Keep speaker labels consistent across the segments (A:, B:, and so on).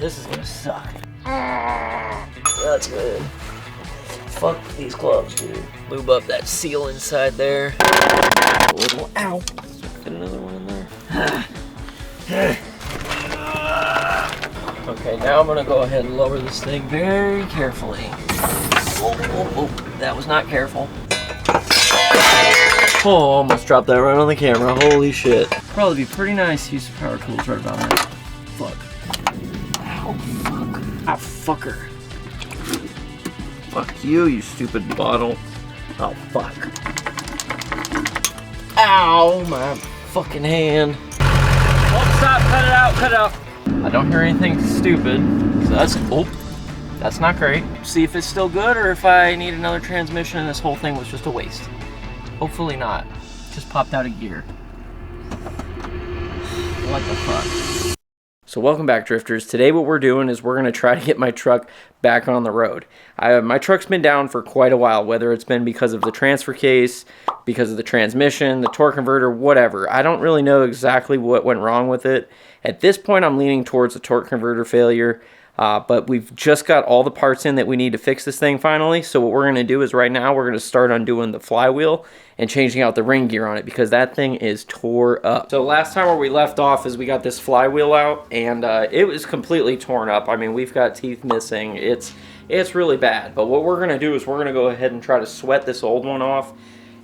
A: This is gonna suck. That's good. Fuck these gloves, dude. Lube up that seal inside there. A little, ow. Get another one in there. Okay, now I'm gonna go ahead and lower this thing very carefully. Oh, that was not careful. Oh, almost dropped that right on the camera. Holy shit. Probably be pretty nice to use some power tools right about now. Fuck. Ow, fuck. Ah, fucker. Fuck you, you stupid bottle. Oh, fuck. Ow, my fucking hand. Oh, stop, cut it out, cut it out. I don't hear anything stupid, so that's not great. See if it's still good or if I need another transmission and this whole thing was just a waste. Hopefully not. Just popped out of gear. What the fuck? So welcome back, drifters. Today what we're doing is we're going to try to get my truck back on the road. My truck's been down for quite a while, whether it's been because of the transfer case, because of the transmission, the torque converter, whatever. I don't really know exactly what went wrong with it. At this point, I'm leaning towards the torque converter failure, but we've just got all the parts in that we need to fix this thing finally. So what we're going to do is right now, we're going to start undoing the flywheel and changing out the ring gear on it because that thing is tore up. So last time where we left off is we got this flywheel out and it was completely torn up. I mean, we've got teeth missing. It's really bad. But what we're going to do is we're going to go ahead and try to sweat this old one off.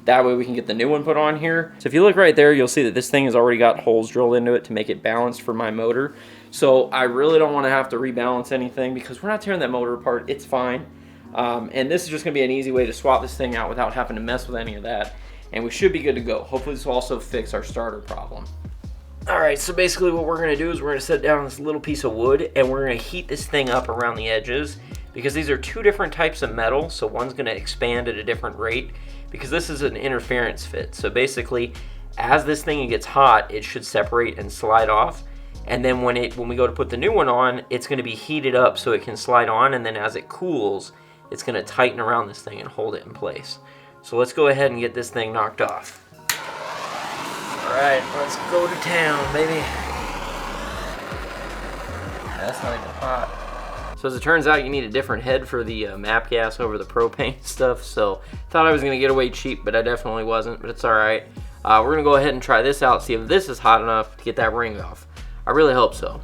A: That way we can get the new one put on here. So if you look right there, you'll see that this thing has already got holes drilled into it to make it balanced for my motor. So I really don't want to have to rebalance anything because we're not tearing that motor apart. It's fine. And this is just going to be an easy way to swap this thing out without having to mess with any of that. And we should be good to go. Hopefully this will also fix our starter problem. Alright, so basically what we're going to do is we're going to set down this little piece of wood and we're going to heat this thing up around the edges because these are two different types of metal. So one's going to expand at a different rate because this is an interference fit. So basically, as this thing gets hot, it should separate and slide off. And then when we go to put the new one on, it's going to be heated up so it can slide on. And then as it cools, it's going to tighten around this thing and hold it in place. So let's go ahead and get this thing knocked off. All right, let's go to town, baby. That's not even hot. So as it turns out, you need a different head for the MAP gas over the propane stuff. So thought I was gonna get away cheap, but I definitely wasn't, but it's all right. We're gonna go ahead and try this out, see if this is hot enough to get that ring off. I really hope so.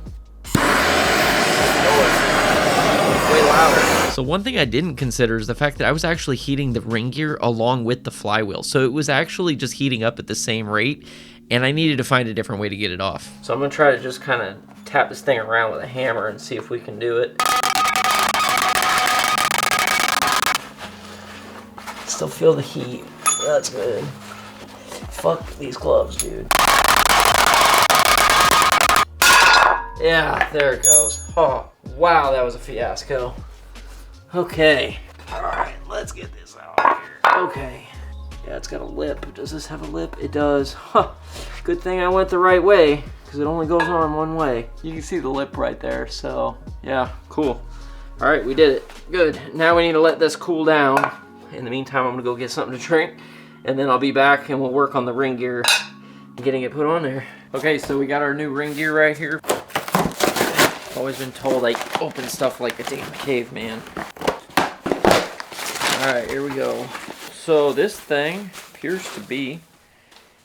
A: Way louder.
B: So one thing I didn't consider is the fact that I was actually heating the ring gear along with the flywheel. So it was actually just heating up at the same rate, and I needed to find a different way to get it off.
A: So I'm gonna try to just kind of tap this thing around with a hammer and see if we can do it. Still feel the heat. That's good. Fuck these gloves, dude. Yeah, there it goes. Oh, wow, that was a fiasco. Okay. Alright, let's get this out here. Okay. Yeah, it's got a lip. Does this have a lip? It does. Huh. Good thing I went the right way, because it only goes on one way. You can see the lip right there, so yeah, cool. Alright, we did it. Good. Now we need to let this cool down. In the meantime, I'm gonna go get something to drink, and then I'll be back and we'll work on the ring gear and getting it put on there. Okay, so we got our new ring gear right here. Always been told I open stuff like a damn caveman. Alright, here we go. So this thing appears to be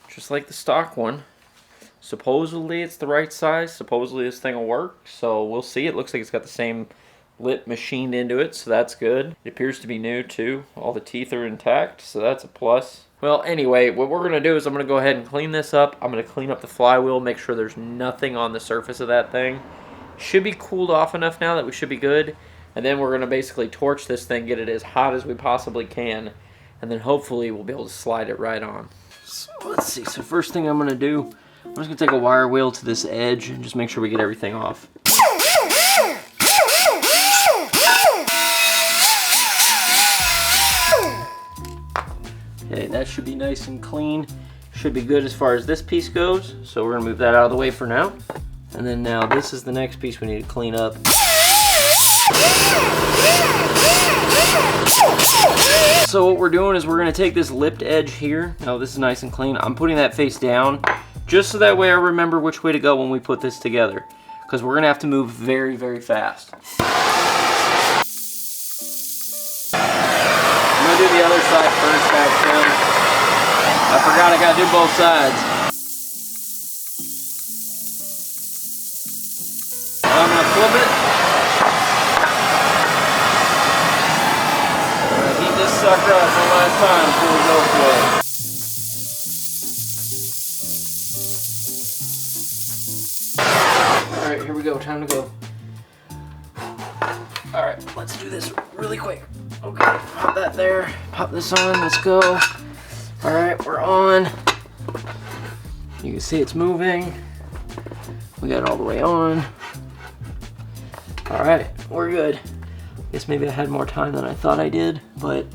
A: just like the stock one. Supposedly it's the right size. Supposedly this thing will work. So we'll see. It looks like it's got the same lip machined into it, so that's good. It appears to be new too. All the teeth are intact, so that's a plus. Well, anyway, what we're going to do is I'm going to go ahead and clean this up. I'm going to clean up the flywheel, make sure there's nothing on the surface of that thing. Should be cooled off enough now that we should be good. And then we're going to basically torch this thing, get it as hot as we possibly can. And then hopefully we'll be able to slide it right on. So let's see. So first thing I'm going to do, I'm just going to take a wire wheel to this edge and just make sure we get everything off. Okay, that should be nice and clean. Should be good as far as this piece goes. So we're gonna move that out of the way for now. And then now this is the next piece we need to clean up. So what we're doing is we're gonna take this lipped edge here. Now this is nice and clean. I'm putting that face down just so that way I remember which way to go when we put this together. because we're gonna have to move very, very fast. I'm gonna do the other side first, back trim. I forgot I gotta do both sides. I'm gonna flip it. I'm gonna heat this sucker up one last time before we go for it. Alright, here we go, time to go. Alright, let's do this really quick. Okay, pop that there, pop this on, let's go. Alright, we're on. You can see it's moving. We got it all the way on. Alright, we're good. Guess maybe I had more time than I thought I did, but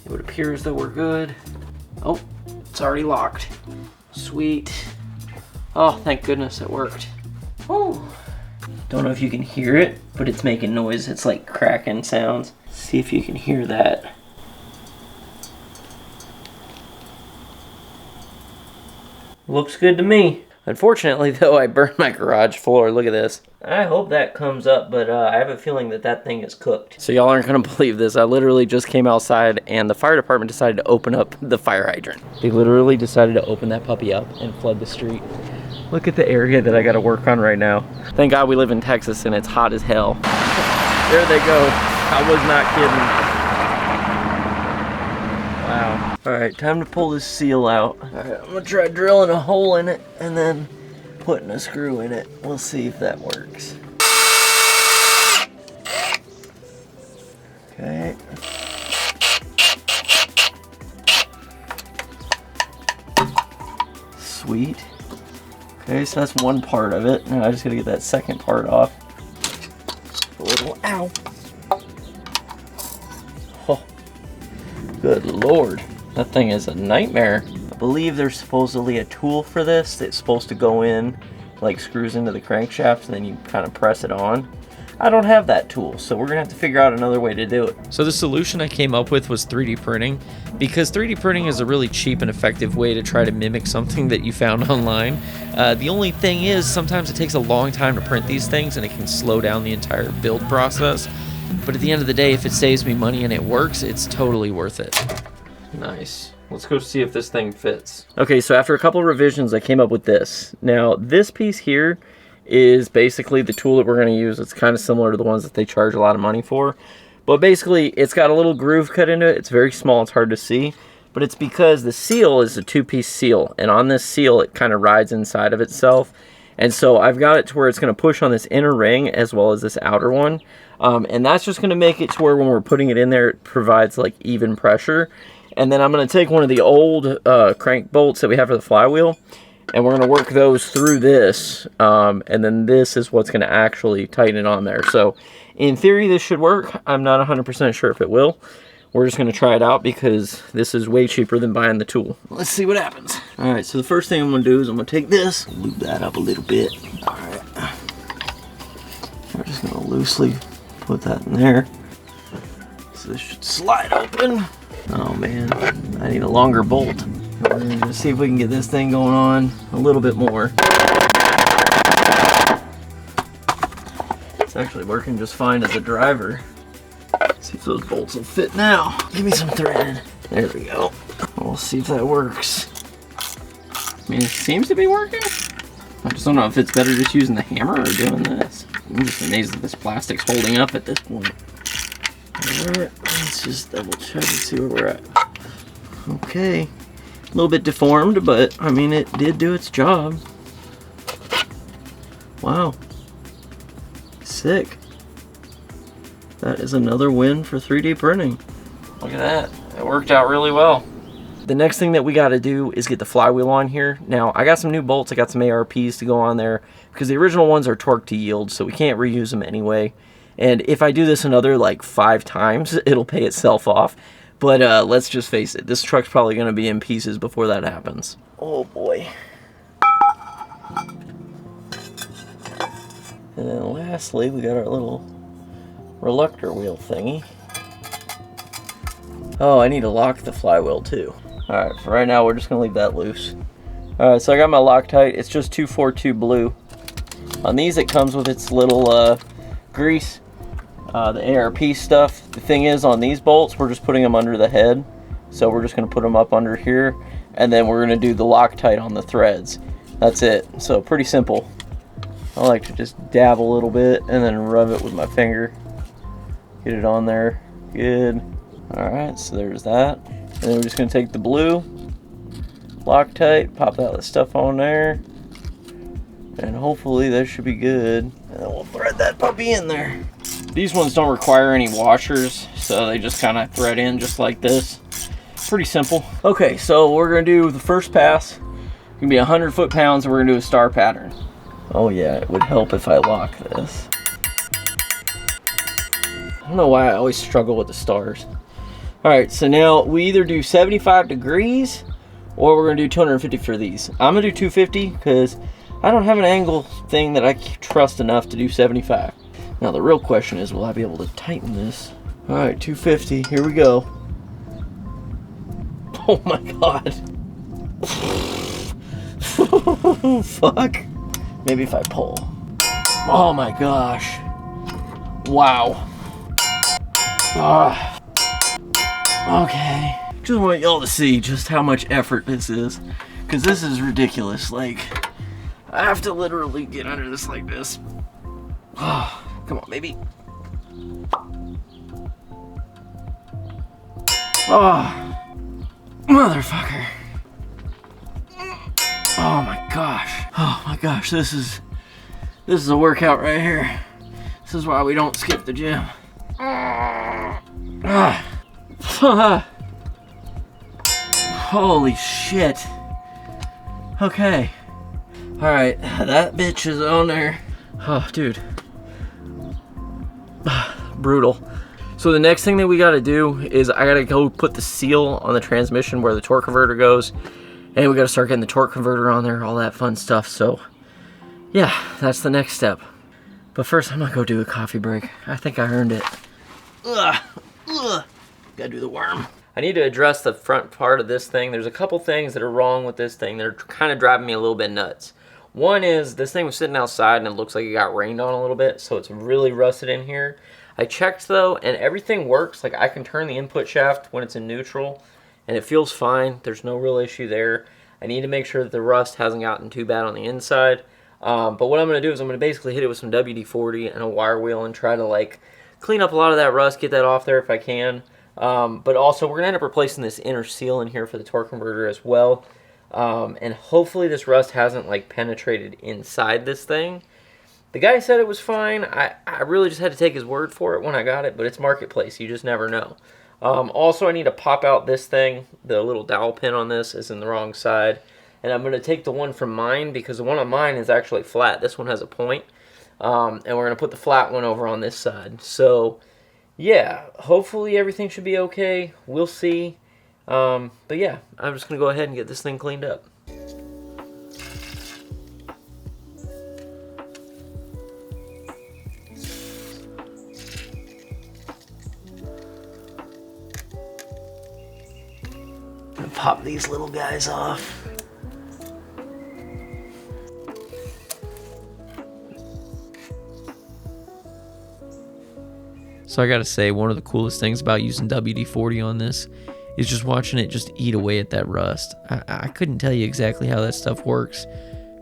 A: it would appear as though we're good. Oh, it's already locked. Sweet. Oh, thank goodness it worked. Oh, don't know if you can hear it, but it's making noise. It's like cracking sounds. See if you can hear that. Looks good to me. Unfortunately, though, I burned my garage floor. Look at this. I hope that comes up, but I have a feeling that that thing is cooked. So y'all aren't gonna believe this. I literally just came outside and the fire department decided to open up the fire hydrant. They literally decided to open that puppy up and flood the street. Look at the area that I gotta work on right now. Thank God we live in Texas and it's hot as hell. There they go. I was not kidding. Wow. All right, time to pull this seal out. All right, I'm gonna try drilling a hole in it and then putting a screw in it. We'll see if that works. Okay. Sweet. Okay, so that's one part of it. Now I just gotta get that second part off. A little, ow. Oh, good Lord. That thing is a nightmare. I believe there's supposedly a tool for this that's supposed to go in, like screws into the crankshaft, and then you kind of press it on. I don't have that tool, so we're gonna have to figure out another way to do it.
B: So the solution I came up with was 3D printing, because 3D printing is a really cheap and effective way to try to mimic something that you found online. The only thing is, sometimes it takes a long time to print these things and it can slow down the entire build process. But at the end of the day, if it saves me money and it works, it's totally worth it.
A: Nice. Let's go see if this thing fits. Okay, so after a couple of revisions, I came up with this. Now, this piece here is basically the tool that we're going to use. It's kind of similar to the ones that they charge a lot of money for. But basically, it's got a little groove cut into it. It's very small. It's hard to see. But it's because the seal is a two-piece seal. And on this seal, it kind of rides inside of itself. And so I've got it to where it's going to push on this inner ring as well as this outer one. And that's just going to make it to where when we're putting it in there, it provides like even pressure. And then I'm going to take one of the old crank bolts that we have for the flywheel, and we're going to work those through this, and then this is what's going to actually tighten it on there. So in theory, this should work. I'm not 100% sure if it will. We're just going to try it out because this is way cheaper than buying the tool. Let's see what happens. All right, so the first thing I'm going to do is I'm going to take this, lube that up a little bit. All right. We're just going to loosely put that in there. So this should slide open. Oh man, I need a longer bolt. We're gonna see if we can get this thing going on a little bit more. It's actually working just fine as a driver. Let's see if those bolts will fit now. Give me some thread. There we go. We'll see if that works. I mean, it seems to be working. I just don't know if it's better just using the hammer or doing this. I'm just amazed that this plastic's holding up at this point. Alright, let's just double check and see where we're at. Okay. A little bit deformed, but I mean, it did do its job. Wow. Sick. That is another win for 3D printing. Look at that. It worked out really well. The next thing that we got to do is get the flywheel on here. Now, I got some new bolts. I got some ARPs to go on there because the original ones are torqued to yield, so we can't reuse them anyway. And if I do this another like 5 times, it'll pay itself off. But let's just face it, this truck's probably going to be in pieces before that happens. Oh boy. And then lastly, we got our little reluctor wheel thingy. Oh, I need to lock the flywheel too. Alright, for right now, we're just going to leave that loose. Alright, so I got my Loctite. It's just 242 blue. On these, it comes with its little grease, the ARP stuff. The thing is, on these bolts, we're just putting them under the head. So we're just going to put them up under here, and then we're going to do the Loctite on the threads. That's it. So pretty simple. I like to just dab a little bit and then rub it with my finger. Get it on there. Good. Alright, so there's that. And then we're just going to take the blue Loctite, pop that stuff on there, and hopefully that should be good. And then we'll thread that puppy in there. These ones don't require any washers, so they just kind of thread in just like this. Pretty simple. Okay, so we're going to do the first pass. It's going to be 100 foot-pounds, and we're going to do a star pattern. Oh yeah, it would help if I lock this. I don't know why I always struggle with the stars. Alright, so now we either do 75 degrees or we're going to do 250 for these. I'm going to do 250 because I don't have an angle thing that I trust enough to do 75. Now the real question is, will I be able to tighten this? Alright, 250, here we go. Oh my god. Fuck. Maybe if I pull. Oh my gosh. Wow. Okay. Just want y'all to see just how much effort this is. Because this is ridiculous. Like, I have to literally get under this like this. Come on, baby. Oh, motherfucker. Oh my gosh. Oh my gosh, this is a workout right here. This is why we don't skip the gym. Holy shit. Okay. Alright, that bitch is on there. Oh, dude. Brutal. So the next thing that we gotta do is I gotta go put the seal on the transmission where the torque converter goes. And we gotta start getting the torque converter on there, all that fun stuff. So, yeah, that's the next step. But first, I'm gonna go do a coffee break. I think I earned it. Ugh. Gotta do the worm. I need to address the front part of this thing. There's a couple things that are wrong with this thing that are kind of driving me a little bit nuts. One is this thing was sitting outside and it looks like it got rained on a little bit, so it's really rusted in here. I checked though, and everything works. Like, I can turn the input shaft when it's in neutral, and it feels fine. There's no real issue there. I need to make sure that the rust hasn't gotten too bad on the inside. But what I'm going to do is I'm going to basically hit it with some WD-40 and a wire wheel and try to, like, clean up a lot of that rust, get that off there if I can. But also, we're going to end up replacing this inner seal in here for the torque converter as well. And hopefully this rust hasn't, like, penetrated inside this thing. The guy said it was fine. I really just had to take his word for it when I got it, but it's marketplace. You just never know. Also, I need to pop out this thing. The little dowel pin on this is in the wrong side. And I'm going to take the one from mine because the one on mine is actually flat. This one has a point. And we're going to put the flat one over on this side. So, yeah, hopefully everything should be okay. We'll see. But yeah, I'm just going to go ahead and get this thing cleaned up. Pop these little guys off.
B: So I gotta say, one of the coolest things about using WD-40 on this is just watching it just eat away at that rust. I couldn't tell you exactly how that stuff works,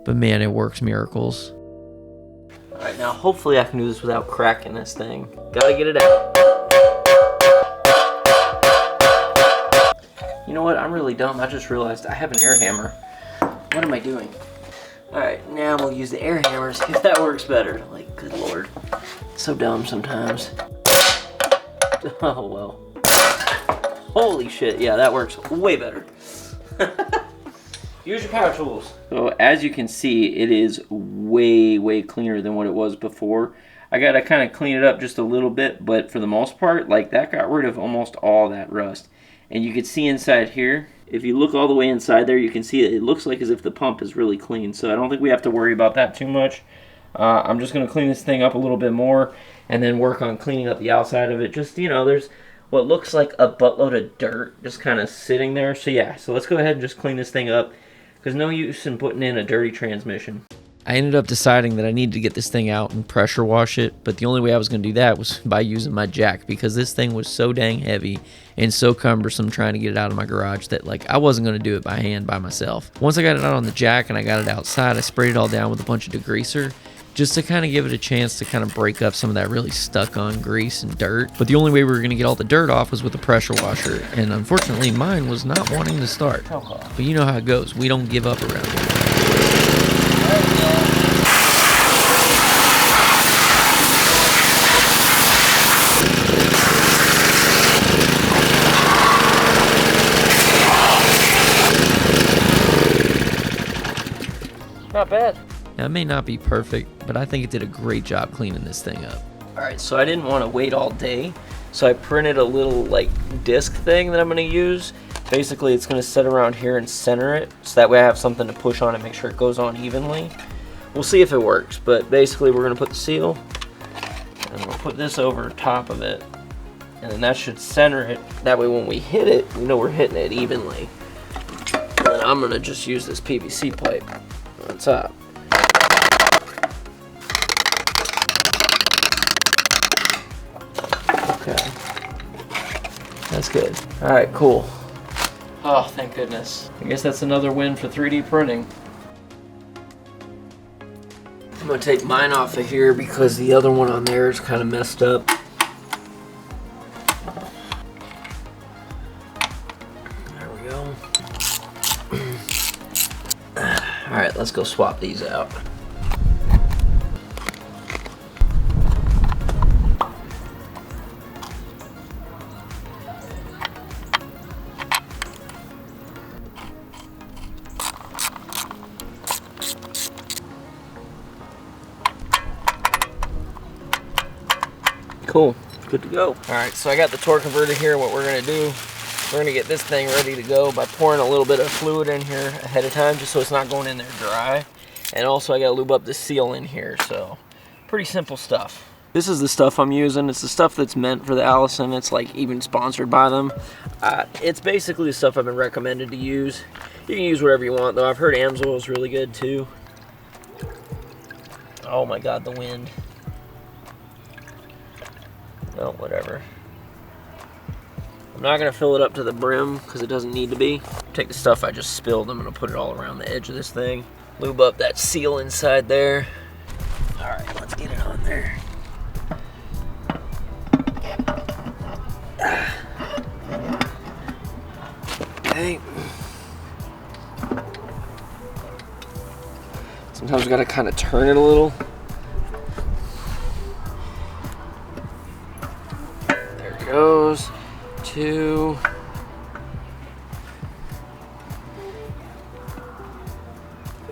B: but man, it works miracles.
A: Alright, now hopefully I can do this without cracking this thing. Gotta get it out. You know what? I'm really dumb. I just realized I have an air hammer. What am I doing? Alright, now we'll use the air hammer, see if that works better. Like, good lord. So dumb sometimes. Oh well. Holy shit, yeah, that works way better. Use your power tools. So as you can see, it is way cleaner than what it was before. I gotta kind of clean it up just a little bit, but for the most part, like, that got rid of almost all that rust. And you can see inside here, if you look all the way inside there, you can see it looks like as if the pump is really clean. So I don't think we have to worry about that too much. I'm just going to clean this thing up a little bit more and then work on cleaning up the outside of it. Just, you know, there's what looks like a buttload of dirt just kind of sitting there. So yeah, so let's go ahead and just clean this thing up because no use in putting in a dirty transmission.
B: I ended up deciding that I needed to get this thing out and pressure wash it, but the only way I was going to do that was by using my jack, because this thing was so dang heavy and so cumbersome trying to get it out of my garage that like I wasn't going to do it by hand by myself. Once I got it out on the jack and I got it outside, I sprayed it all down with a bunch of degreaser just to kind of give it a chance to kind of break up some of that really stuck on grease and dirt. But the only way we were going to get all the dirt off was with a pressure washer, and unfortunately mine was not wanting to start. But you know how it goes, we don't give up around here.
A: Not bad.
B: Now, it may not be perfect, but I think it did a great job cleaning this thing up.
A: Alright, so I didn't want to wait all day, so I printed a little like disc thing that I'm going to use. Basically, it's going to sit around here and center it, so that way I have something to push on and make sure it goes on evenly. We'll see if it works, but basically we're going to put the seal, and we'll put this over top of it, and then that should center it. That way when we hit it, we know we're hitting it evenly. And then I'm going to just use this PVC pipe on top. Okay. That's good. Alright, cool. Oh, thank goodness. I guess that's another win for 3D printing. I'm gonna take mine off of here because the other one on there is kind of messed up. There we go. Alright, let's go swap these out. Cool, good to go. All right, so I got the torque converter here. What we're gonna do, we're gonna get this thing ready to go by pouring a little bit of fluid in here ahead of time, just so it's not going in there dry. And also I gotta lube up the seal in here, so pretty simple stuff. This is the stuff I'm using. It's the stuff that's meant for the Allison. It's like even sponsored by them. It's basically the stuff I've been recommended to use. You can use whatever you want though. I've heard Amsoil is really good too. Oh my God, the wind. Oh, whatever. I'm not gonna fill it up to the brim because it doesn't need to be. Take the stuff I just spilled, I'm gonna put it all around the edge of this thing. Lube up that seal inside there. All right, let's get it on there. Okay. Sometimes we gotta kind of turn it a little. Goes to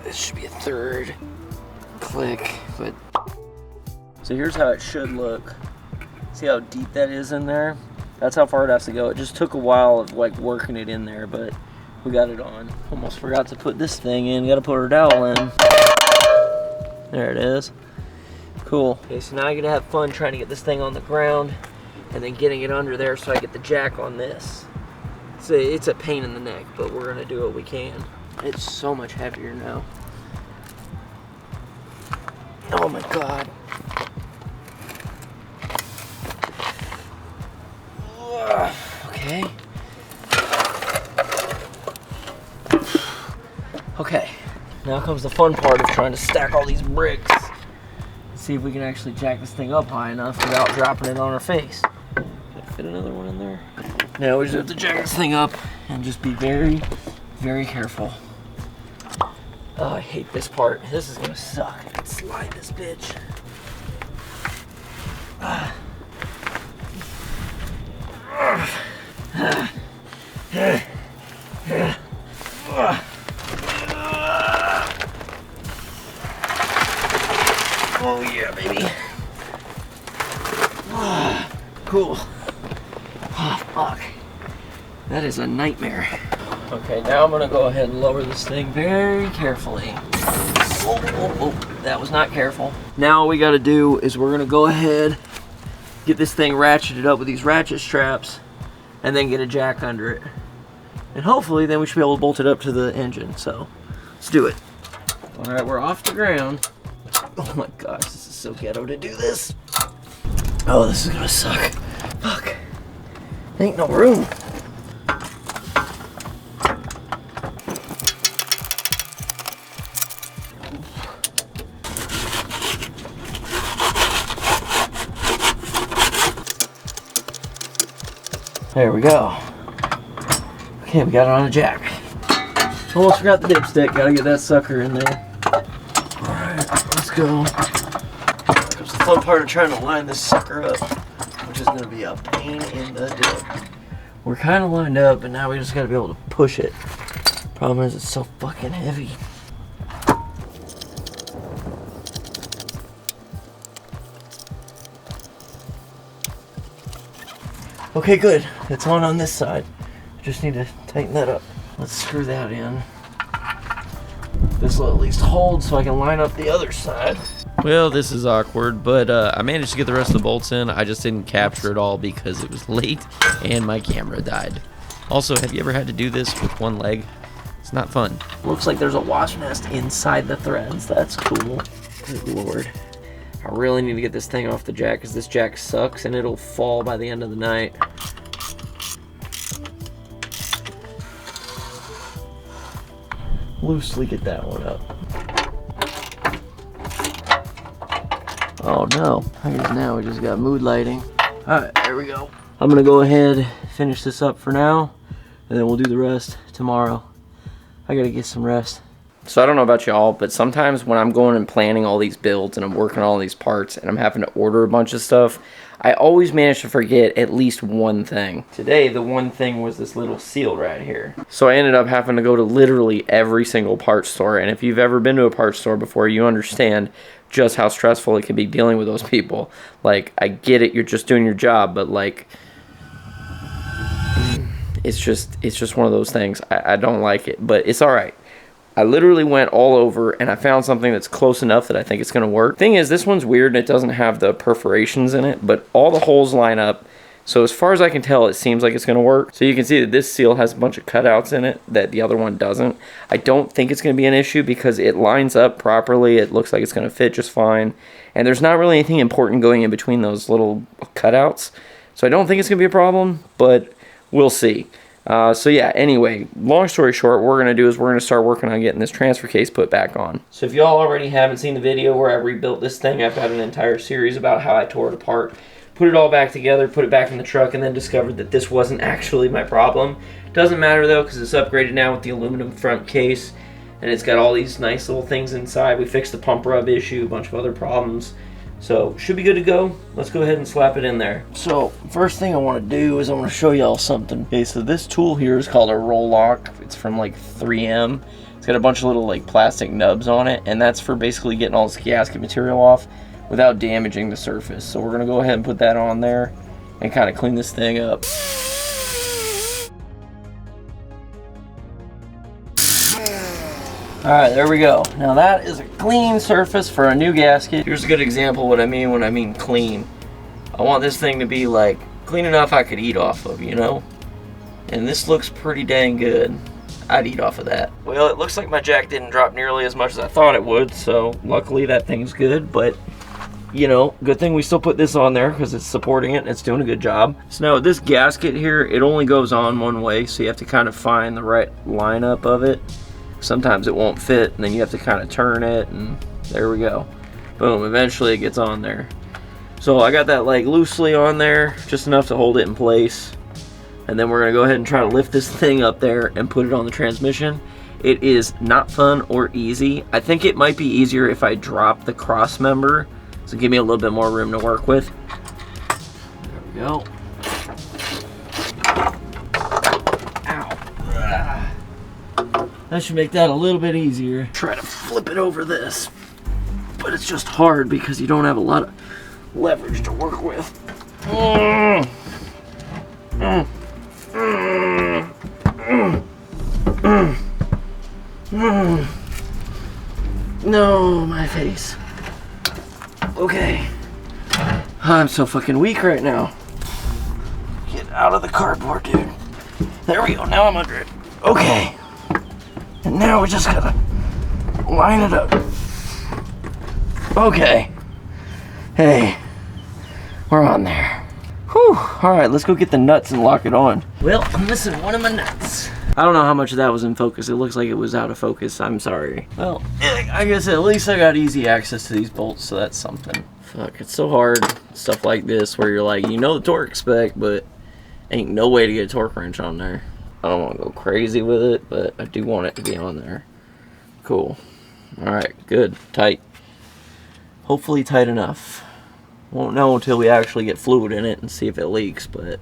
A: this should be a third click, but so here's how it should look. See how deep that is in there? That's how far it has to go. It just took a while of like working it in there, but we got it on. Almost forgot to put this thing in. Got to put our dowel in. There it is. Cool. Okay, so now I gotta have fun trying to get this thing on the ground and then getting it under there so I get the jack on this. It's a pain in the neck, but we're gonna do what we can. It's so much heavier now. Oh my God. Okay. Okay, now comes the fun part of trying to stack all these bricks. See if we can actually jack this thing up high enough without dropping it on our face. Can I fit another one in there? Now we just have to jack this thing up and just be very, very careful. Oh, I hate this part. This is gonna suck. I can slide this bitch. Oh yeah, baby. Cool. Oh, fuck. That is a nightmare. Okay, now I'm gonna go ahead and lower this thing very carefully. Oh, oh, oh, that was not careful. Now all we gotta do is we're gonna go ahead, get this thing ratcheted up with these ratchet straps, and then get a jack under it. And hopefully then we should be able to bolt it up to the engine, so let's do it. All right, we're off the ground. Oh my gosh, this is so ghetto to do this. Oh, this is gonna suck. Fuck. Ain't no room. There we go. Okay, we got it on a jack. Almost forgot the dipstick. Gotta get that sucker in there. Alright, let's go. Comes the fun part of trying to line this sucker up, which is gonna be a pain in the dick. We're kind of lined up, and now we just gotta be able to push it. Problem is, it's so fucking heavy. Okay, good. It's on this side. Just need to tighten that up. Let's screw that in. This will at least hold so I can line up the other side.
B: Well, this is awkward, but I managed to get the rest of the bolts in. I just didn't capture it all because it was late and my camera died. Also, have you ever had to do this with one leg? It's not fun.
A: Looks like there's a wasp nest inside the threads. That's cool. Good lord. I really need to get this thing off the jack because this jack sucks and it'll fall by the end of the night. Loosely get that one up. Oh no, I guess now we just got mood lighting. Alright, there we go. I'm gonna go ahead, finish this up for now, and then we'll do the rest tomorrow. I gotta get some rest. So I don't know about y'all, but sometimes when I'm going and planning all these builds and I'm working on all these parts and I'm having to order a bunch of stuff, I always manage to forget at least one thing. Today, the one thing was this little seal right here. So I ended up having to go to literally every single parts store, and if you've ever been to a parts store before, you understand just how stressful it can be dealing with those people. Like, I get it, you're just doing your job, but like, it's just one of those things. I don't like it, but it's all right. I literally went all over and I found something that's close enough that I think it's going to work. Thing is, this one's weird and it doesn't have the perforations in it, but all the holes line up. So as far as I can tell, it seems like it's going to work. So you can see that this seal has a bunch of cutouts in it that the other one doesn't. I don't think it's going to be an issue because it lines up properly. It looks like it's going to fit just fine. And there's not really anything important going in between those little cutouts. So I don't think it's going to be a problem, but we'll see. So yeah, anyway, long story short, what we're going to do is we're going to start working on getting this transfer case put back on. So if y'all already haven't seen the video where I rebuilt this thing, I've got an entire series about how I tore it apart, put it all back together, put it back in the truck, and then discovered that this wasn't actually my problem. Doesn't matter though, because it's upgraded now with the aluminum front case, and it's got all these nice little things inside. We fixed the pump rub issue, a bunch of other problems. So, should be good to go. Let's go ahead and slap it in there. So, first thing I want to do is I want to show y'all something. Okay, so this tool here is called a roll lock. It's from like 3M. It's got a bunch of little like plastic nubs on it, and that's for basically getting all this gasket material off without damaging the surface. So we're going to go ahead and put that on there and kind of clean this thing up. Alright, there we go. Now that is a clean surface for a new gasket. Here's a good example of what I mean when I mean clean. I want this thing to be like clean enough I could eat off of, you know? And this looks pretty dang good. I'd eat off of that. Well, it looks like my jack didn't drop nearly as much as I thought it would, so luckily that thing's good, but you know, good thing we still put this on there because it's supporting it and it's doing a good job. So now this gasket here, it only goes on one way, so you have to kind of find the right lineup of it. Sometimes it won't fit, and then you have to kind of turn it, and there we go. Boom, eventually it gets on there. So I got that like loosely on there, just enough to hold it in place. And then we're gonna go ahead and try to lift this thing up there and put it on the transmission. It is not fun or easy. I think it might be easier if I drop the cross member, so give me a little bit more room to work with. There we go. That should make that a little bit easier. Try to flip it over this, but it's just hard because you don't have a lot of leverage to work with. No, my face. Okay. I'm so fucking weak right now. Get out of the cardboard, dude. There we go, now I'm under it. Okay. And now we just gotta line it up. Okay. Hey, we're on there. Whew. All right, let's go get the nuts and lock it on. Well, I'm missing one of my nuts. I don't know how much of that was in focus. It looks like it was out of focus. I'm sorry. Well, I guess at least I got easy access to these bolts, so that's something. Fuck, it's so hard. Stuff like this where you're like, you know the torque spec, but ain't no way to get a torque wrench on there. I don't want to go crazy with it, but I do want it to be on there. Cool. All right, good, tight. Hopefully tight enough. Won't know until we actually get fluid in it and see if it leaks, but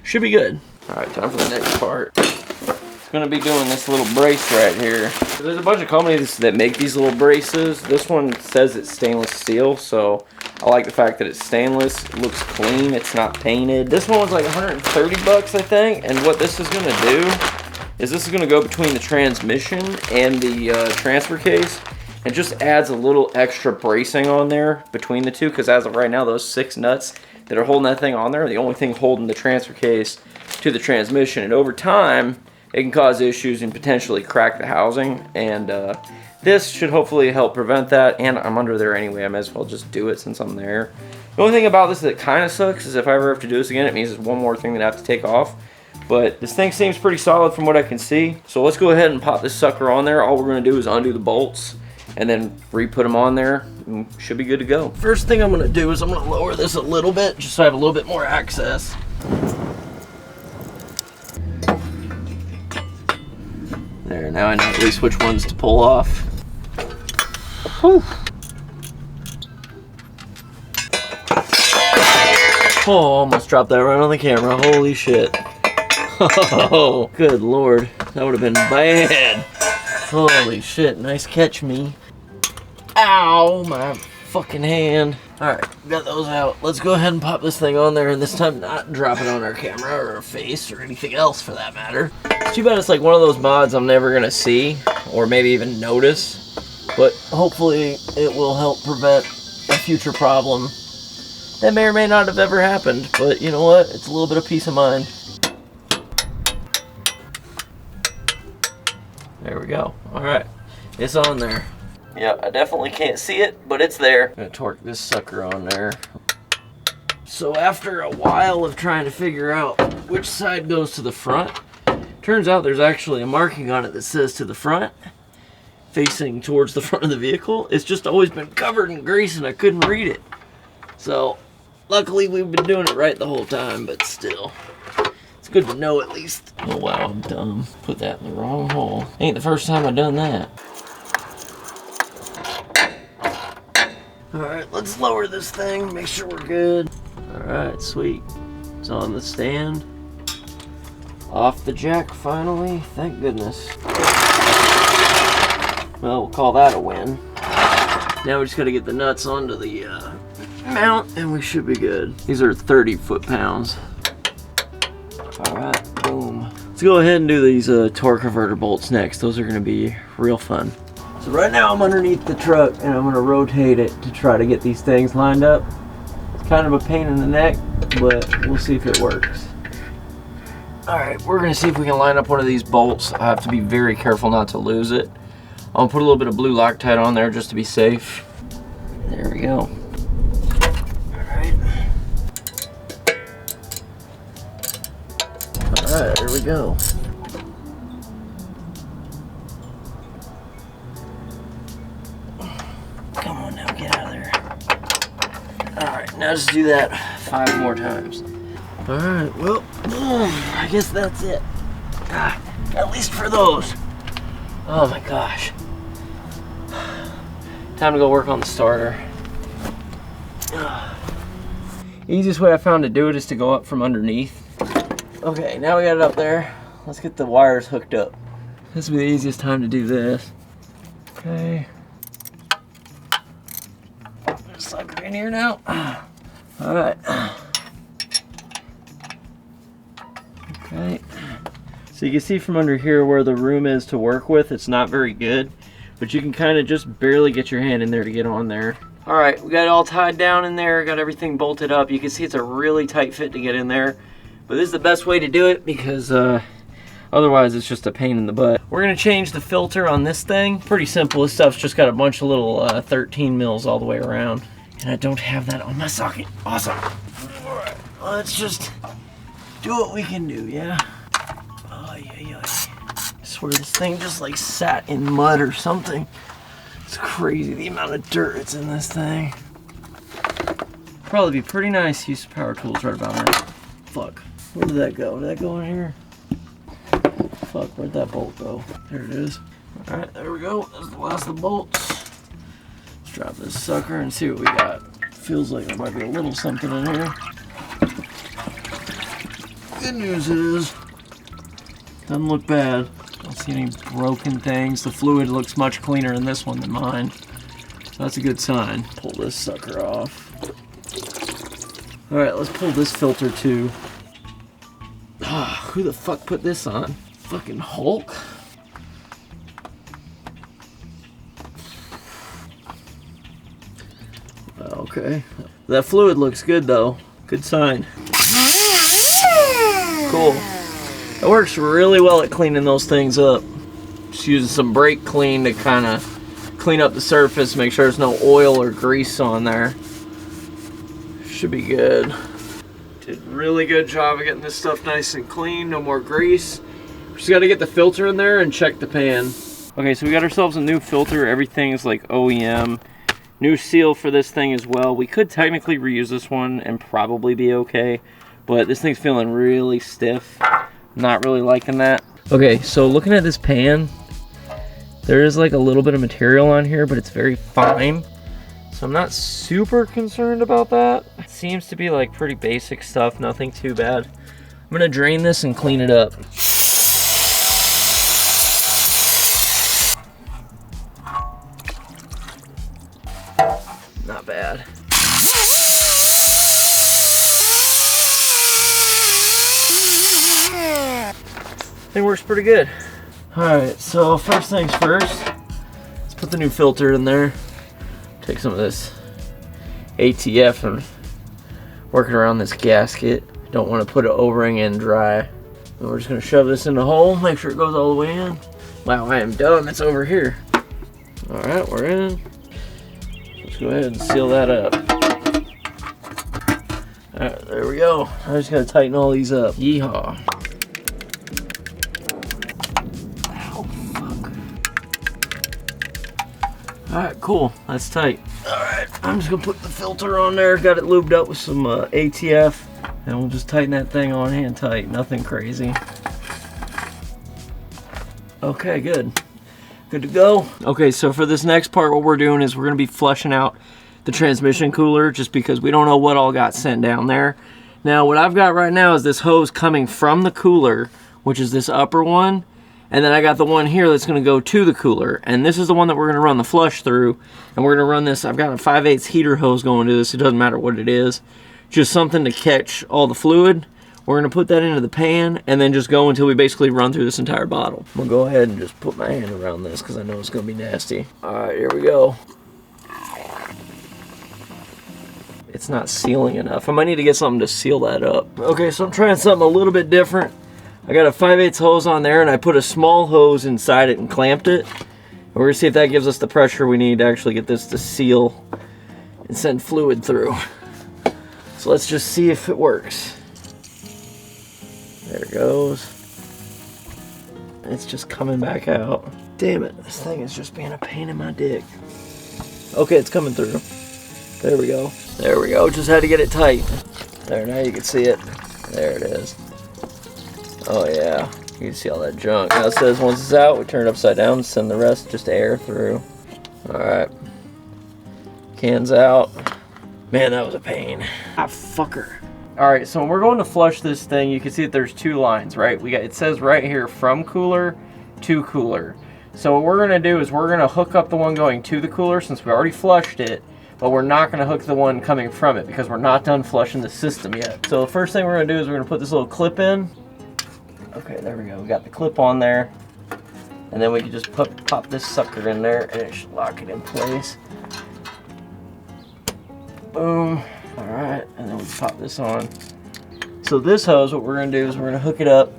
A: should be good. All right, time for the next part. It's gonna be doing this little brace right here. There's a bunch of companies that make these little braces. This one says it's stainless steel, so I like the fact that it's stainless. It looks clean, it's not painted. This one was like 130 bucks, I think, and what this is gonna do is this is gonna go between the transmission and the transfer case. It just adds a little extra bracing on there between the two, because as of right now, those 6 nuts that are holding that thing on there are the only thing holding the transfer case to the transmission. And over time, it can cause issues and potentially crack the housing. And this should hopefully help prevent that. And I'm under there anyway. I might as well just do it since I'm there. The only thing about this that kind of sucks is if I ever have to do this again, it means there's one more thing that I have to take off. But this thing seems pretty solid from what I can see. So let's go ahead and pop this sucker on there. All we're going to do is undo the bolts and then re-put them on there, and should be good to go. First thing I'm gonna do is I'm gonna lower this a little bit, just so I have a little bit more access. There, now I know at least which ones to pull off. Whew. Oh, almost dropped that right on the camera, holy shit. Oh, good lord, that would have been bad. Holy shit, nice catch me. Ow, my fucking hand. Alright, got those out. Let's go ahead and pop this thing on there, and this time not drop it on our camera or our face or anything else for that matter. It's too bad it's like one of those mods I'm never gonna see or maybe even notice, but hopefully it will help prevent a future problem that may or may not have ever happened. But you know what? It's a little bit of peace of mind. There we go. Alright, it's on there. Yeah, I definitely can't see it, but it's there. I'm gonna torque this sucker on there. So after a while of trying to figure out which side goes to the front, turns out there's actually a marking on it that says to the front, facing towards the front of the vehicle. It's just always been covered in grease and I couldn't read it. So luckily we've been doing it right the whole time, but still. It's good to know at least. Oh wow, I'm dumb. Put that in the wrong hole. Ain't the first time I've done that. Alright, let's lower this thing, make sure we're good. Alright, sweet. It's on the stand. Off the jack finally, thank goodness. Well, we'll call that a win. Now we just gotta get the nuts onto the mount and we should be good. These are 30 foot-pounds. Alright, boom. Let's go ahead and do these torque converter bolts next. Those are going to be real fun. So right now I'm underneath the truck and I'm going to rotate it to try to get these things lined up. It's kind of a pain in the neck, but we'll see if it works. Alright, we're going to see if we can line up one of these bolts. I have to be very careful not to lose it. I'll put a little bit of blue Loctite on there just to be safe. There we go. Alright, here we go. Come on now, get out of there. Alright, now just do that 5 more times. Alright, well, I guess that's it. At least for those. Oh my gosh. Time to go work on the starter. Easiest way I found to do it is to go up from underneath. Okay, now we got it up there. Let's get the wires hooked up. This will be the easiest time to do this. Okay. Sucker in here now. Alright. Okay. So you can see from under here where the room is to work with, it's not very good. But you can kind of just barely get your hand in there to get on there. Alright, we got it all tied down in there, got everything bolted up. You can see it's a really tight fit to get in there. But this is the best way to do it because Otherwise, it's just a pain in the butt. We're gonna change the filter on this thing. Pretty simple. This stuff's just got a bunch of little 13 mils all the way around. And I don't have that on my socket. Awesome. All right, let's just do what we can do, yeah? Oh, yeah. I swear this thing just like sat in mud or something. It's crazy the amount of dirt that's in this thing. Probably be pretty nice to use some power tools right about now. Fuck. Where did that go? Did that go in here? Fuck, where'd that bolt go? There it is. Alright, there we go. That's the last of the bolts. Let's drop this sucker and see what we got. Feels like there might be a little something in here. Good news is, doesn't look bad. Don't see any broken things. The fluid looks much cleaner in this one than mine. So that's a good sign. Pull this sucker off. Alright, let's pull this filter too. Ah, who the fuck put this on? Fucking Hulk? Okay. That fluid looks good though. Good sign. Cool. It works really well at cleaning those things up. Just using some brake clean to kind of clean up the surface, make sure there's no oil or grease on there. Should be good. Did a really good job of getting this stuff nice and clean, no more grease. Just got to get the filter in there and check the pan. Okay, so we got ourselves a new filter. Everything's like OEM. New seal for this thing as well. We could technically reuse this one and probably be okay, but this thing's feeling really stiff. Not really liking that. Okay, so looking at this pan, there is like a little bit of material on here, but it's very fine. So I'm not super concerned about that. It seems to be like pretty basic stuff, nothing too bad. I'm gonna drain this and clean it up. Not bad. It works pretty good. Alright, so first things first, let's put the new filter in there. Take some of this ATF and work it around this gasket. Don't want to put it O-ring in dry. And we're just going to shove this in the hole, make sure it goes all the way in. Wow, I am dumb, it's over here. Alright, we're in. Let's go ahead and seal that up. Alright, there we go. I'm just going to tighten all these up. Yeehaw. Alright, cool. That's tight. Alright, I'm just going to put the filter on there. Got it lubed up with some ATF. And we'll just tighten that thing on hand tight. Nothing crazy. Okay, good. Good to go. Okay, so for this next part, what we're doing is we're going to be flushing out the transmission cooler just because we don't know what all got sent down there. Now, what I've got right now is this hose coming from the cooler, which is this upper one. And then I got the one here that's going to go to the cooler. And this is the one that we're going to run the flush through. And we're going to run this. I've got a 5/8 heater hose going to this. It doesn't matter what it is. Just something to catch all the fluid. We're going to put that into the pan and then just go until we basically run through this entire bottle. I'm going to go ahead and just put my hand around this because I know it's going to be nasty. Alright, here we go. It's not sealing enough. I might need to get something to seal that up. Okay, so I'm trying something a little bit different. I got a 5/8 hose on there and I put a small hose inside it and clamped it. And we're going to see if that gives us the pressure we need to actually get this to seal and send fluid through. So let's just see if it works. There it goes. It's just coming back out. Damn it, this thing is just being a pain in my dick. Okay, it's coming through. There we go. There we go, just had to get it tight. There, now you can see it. There it is. Oh yeah, you can see all that junk. Now it says once it's out, we turn it upside down and send the rest just air through. Alright. Cans out. Man, that was a pain. Ah, fucker. Alright, so when we're going to flush this thing, you can see that there's two lines, right? It says right here, from cooler to cooler. So what we're going to do is we're going to hook up the one going to the cooler since we already flushed it, but we're not going to hook the one coming from it because we're not done flushing the system yet. So the first thing we're going to do is we're going to put this little clip in. Okay, there we go. We got the clip on there. And then we can just pop this sucker in there and it should lock it in place. Boom. Alright, and then we pop this on. So this hose, what we're going to do is we're going to hook it up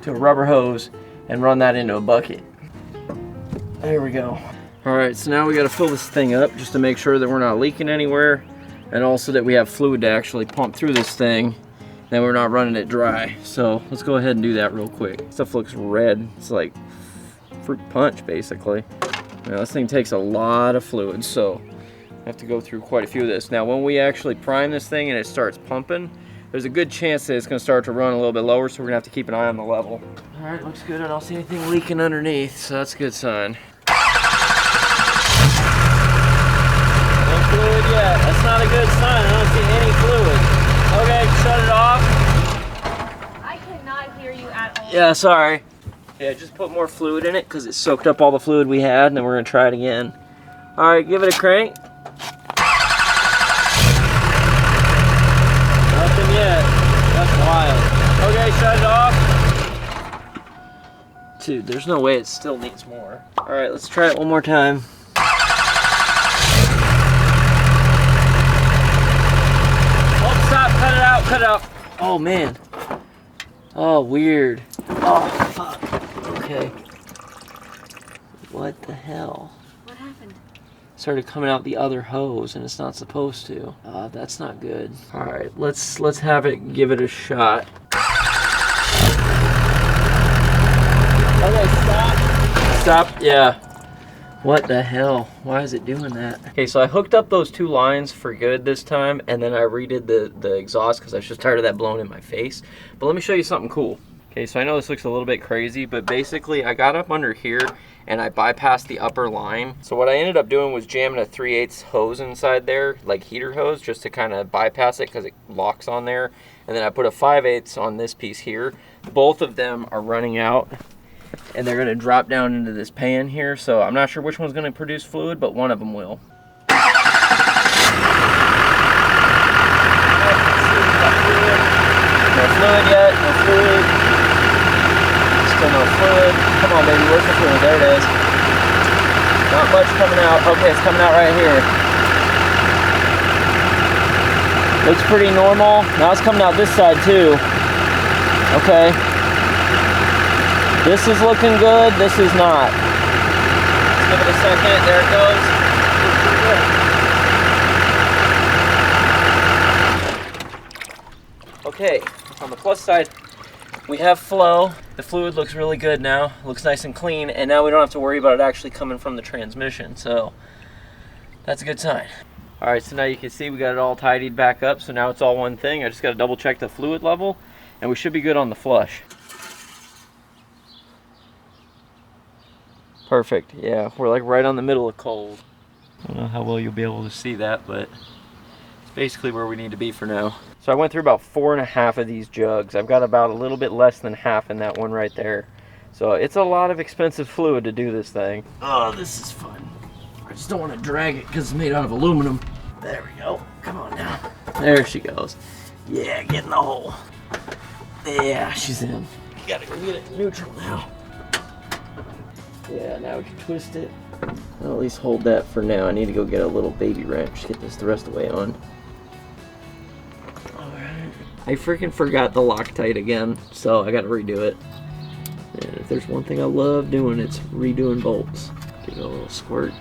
A: to a rubber hose and run that into a bucket. There we go. All right, so now we got to fill this thing up just to make sure that we're not leaking anywhere, and also that we have fluid to actually pump through this thing, then we're not running it dry. So let's go ahead and do that real quick. Stuff looks red. It's like fruit punch, basically. Now this thing takes a lot of fluid, so I have to go through quite a few of this. Now when we actually prime this thing and it starts pumping, there's a good chance that it's going to start to run a little bit lower, so we're going to have to keep an eye on the level. All right, looks good. I don't see anything leaking underneath, so that's a good sign. No fluid yet. That's not a good sign. I don't see any fluid. Okay, shut it off.
C: I cannot hear you at all.
A: Yeah, sorry. Yeah, just put more fluid in it because it soaked up all the fluid we had, and then we're going to try it again. All right, give it a crank. Nothing yet. That's wild. Okay, shut it off. Dude, there's no way it still needs more. All right, let's try it one more time. Oh, stop, cut it out, cut it out. Oh, man. Oh, weird. Oh, fuck. Okay. What the hell?
C: What happened?
A: Started coming out the other hose, and it's not supposed to. That's not good. All right, let's have it, give it a shot. Okay, stop. Stop. Yeah. What the hell? Why is it doing that? Okay, so I hooked up those two lines for good this time, and then I redid the exhaust because I was just tired of that blowing in my face. But let me show you something cool. Okay, so I know this looks a little bit crazy, but basically I got up under here and I bypassed the upper line. So what I ended up doing was jamming a 3/8 hose inside there, like heater hose, just to kind of bypass it because it locks on there. And then I put a 5/8 on this piece here. Both of them are running out and they're gonna drop down into this pan here. So I'm not sure which one's gonna produce fluid, but one of them will. No fluid yet, no fluid. Still no fluid. Come on, baby, where's the fluid? There it is. Not much coming out. Okay, it's coming out right here. Looks pretty normal. Now it's coming out this side too. Okay. This is looking good. This is not. Let's give it a second. There it goes. Looks pretty good. Okay, on the plus side, we have flow. The fluid looks really good now. Looks nice and clean, and now we don't have to worry about it actually coming from the transmission, so that's a good sign. All right, so now you can see we got it all tidied back up, so now it's all one thing. I just got to double check the fluid level, and we should be good on the flush. Perfect, yeah, we're like right on the middle of cold. I don't know how well you'll be able to see that, but it's basically where we need to be for now. So I went through about 4.5 of these jugs. I've got about a little bit less than half in that one right there. So it's a lot of expensive fluid to do this thing. Oh, this is fun. I just don't want to drag it because it's made out of aluminum. There we go. Come on now. There she goes. Yeah, get in the hole. Yeah, she's in. You gotta go get it neutral now. Yeah, now we can twist it. I'll at least hold that for now. I need to go get a little baby wrench, get this the rest of the way on. Alright. I freaking forgot the Loctite again, so I gotta redo it. And if there's one thing I love doing, it's redoing bolts. Give it a little squirt.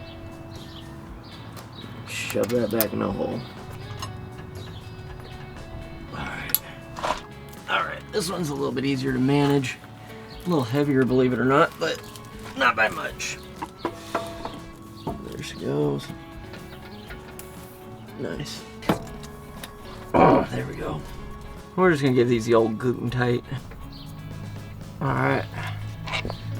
A: Shove that back in the hole. Alright. Alright, this one's a little bit easier to manage. A little heavier, believe it or not, but not by much. There she goes. Nice. Oh, there we go. We're just gonna give these the old gluten tight. Alright.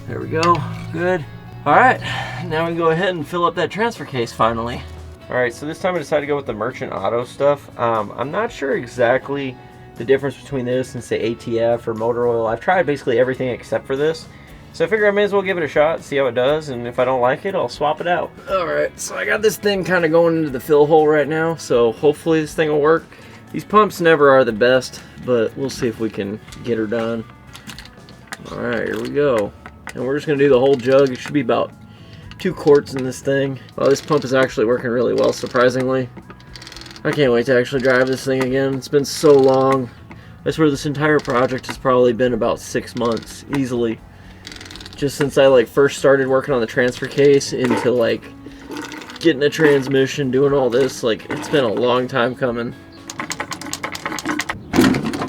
A: There we go. Good. Alright, now we can go ahead and fill up that transfer case finally. Alright, so this time I decided to go with the Merchant Auto stuff. I'm not sure exactly the difference between this and say ATF or motor oil. I've tried basically everything except for this. So I figure I may as well give it a shot, see how it does, and if I don't like it, I'll swap it out. Alright, so I got this thing kind of going into the fill hole right now, so hopefully this thing will work. These pumps never are the best, but we'll see if we can get her done. Alright, here we go. And we're just going to do the whole jug. It should be about 2 quarts in this thing. Well, this pump is actually working really well, surprisingly. I can't wait to actually drive this thing again. It's been so long. I swear this entire project has probably been about 6 months, easily. Just since I like first started working on the transfer case into like getting a transmission, doing all this, like it's been a long time coming.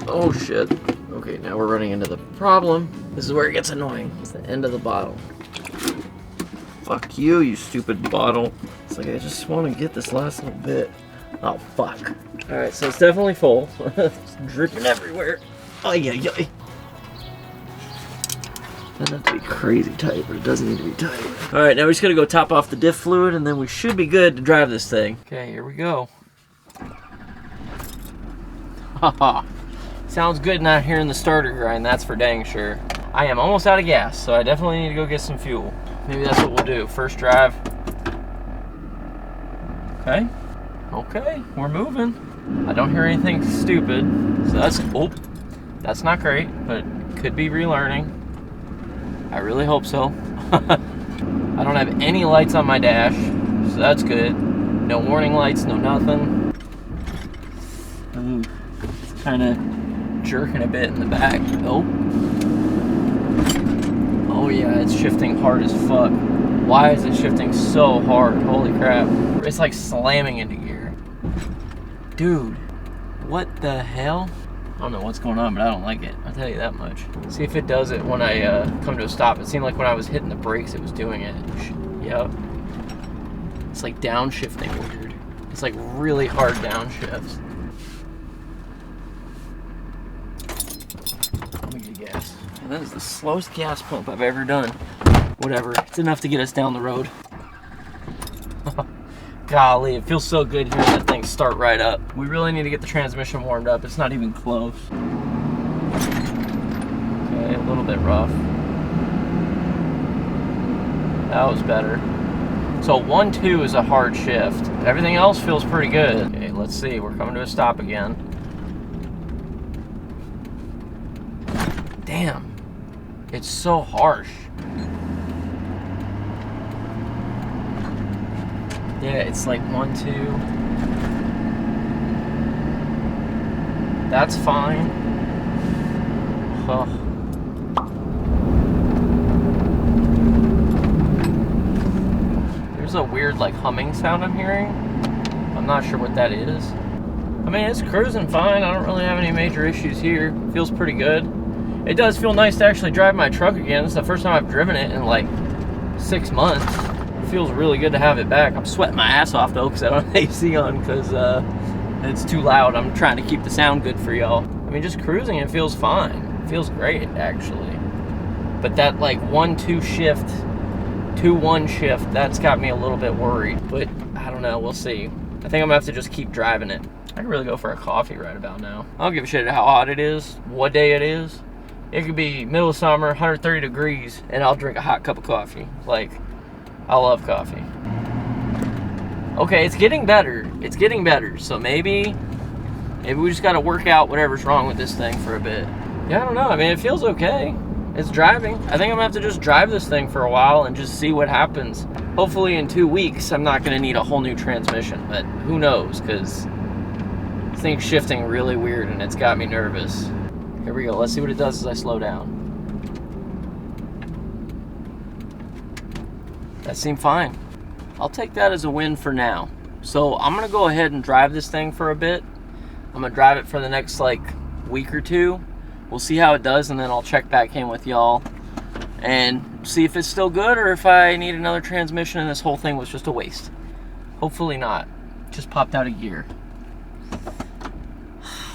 A: Oh shit. Okay, now we're running into the problem. This is where it gets annoying. It's the end of the bottle. Fuck you, you stupid bottle. It's like I just want to get this last little bit. Oh fuck. Alright, so it's definitely full. It's dripping everywhere. Ay, ay, ay. Doesn't have to be crazy tight, but it doesn't need to be tight. Alright, now we just gotta go top off the diff fluid and then we should be good to drive this thing. Okay, here we go. Haha. Sounds good not hearing the starter grind, that's for dang sure. I am almost out of gas, so I definitely need to go get some fuel. Maybe that's what we'll do. First drive. Okay. Okay, we're moving. I don't hear anything stupid, so that's, oh, that's not great, but could be relearning. I really hope so. I don't have any lights on my dash, so that's good. No warning lights, no nothing. Ooh, it's kind of jerking a bit in the back. Oh. Oh yeah, it's shifting hard as fuck. Why is it shifting so hard? Holy crap. It's like slamming into gear. Dude, what the hell? I don't know what's going on, but I don't like it. I'll tell you that much. See if it does it when I come to a stop. It seemed like when I was hitting the brakes, it was doing it. Yep. It's like downshifting weird. It's like really hard downshifts. Let me get gas. And that is the slowest gas pump I've ever done. Whatever, it's enough to get us down the road. Golly, it feels so good hearing that thing start right up. We really need to get the transmission warmed up. It's not even close. Okay, a little bit rough. That was better. So 1-2 is a hard shift. Everything else feels pretty good. Okay, let's see. We're coming to a stop again. Damn. It's so harsh. Yeah, it's like 1-2. That's fine. Huh. There's a weird like humming sound I'm hearing. I'm not sure what that is. I mean, it's cruising fine. I don't really have any major issues here. Feels pretty good. It does feel nice to actually drive my truck again. It's the first time I've driven it in like 6 months. It feels really good to have it back. I'm sweating my ass off though because I don't have AC on because it's too loud. I'm trying to keep the sound good for y'all. I mean, just cruising, it feels fine. It feels great actually. But that like 1-2 shift, 2-1 shift, that's got me a little bit worried. But I don't know, we'll see. I think I'm gonna have to just keep driving it. I could really go for a coffee right about now. I don't give a shit how hot it is, what day it is. It could be middle of summer, 130 degrees, and I'll drink a hot cup of coffee. Like, I love coffee. Okay, it's getting better. It's getting better. So maybe we just gotta work out whatever's wrong with this thing for a bit. Yeah, I don't know. I mean, it feels okay. It's driving. I think I'm gonna have to just drive this thing for a while and just see what happens. Hopefully in 2 weeks, I'm not gonna need a whole new transmission, but who knows, because this thing's shifting really weird and it's got me nervous. Here we go. Let's see what it does as I slow down. That seemed fine. I'll take that as a win for now. So I'm gonna go ahead and drive this thing for a bit. I'm gonna drive it for the next like week or two. We'll see how it does and then I'll check back in with y'all and see if it's still good or if I need another transmission and this whole thing was just a waste. Hopefully not. Just popped out of gear.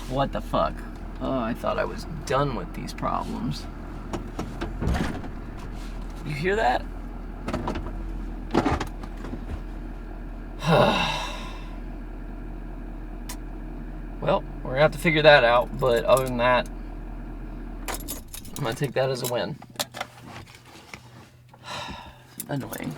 A: What the fuck? Oh, I thought I was done with these problems. You hear that? Well, we're gonna have to figure that out, but other than that, I'm gonna take that as a win. Annoying.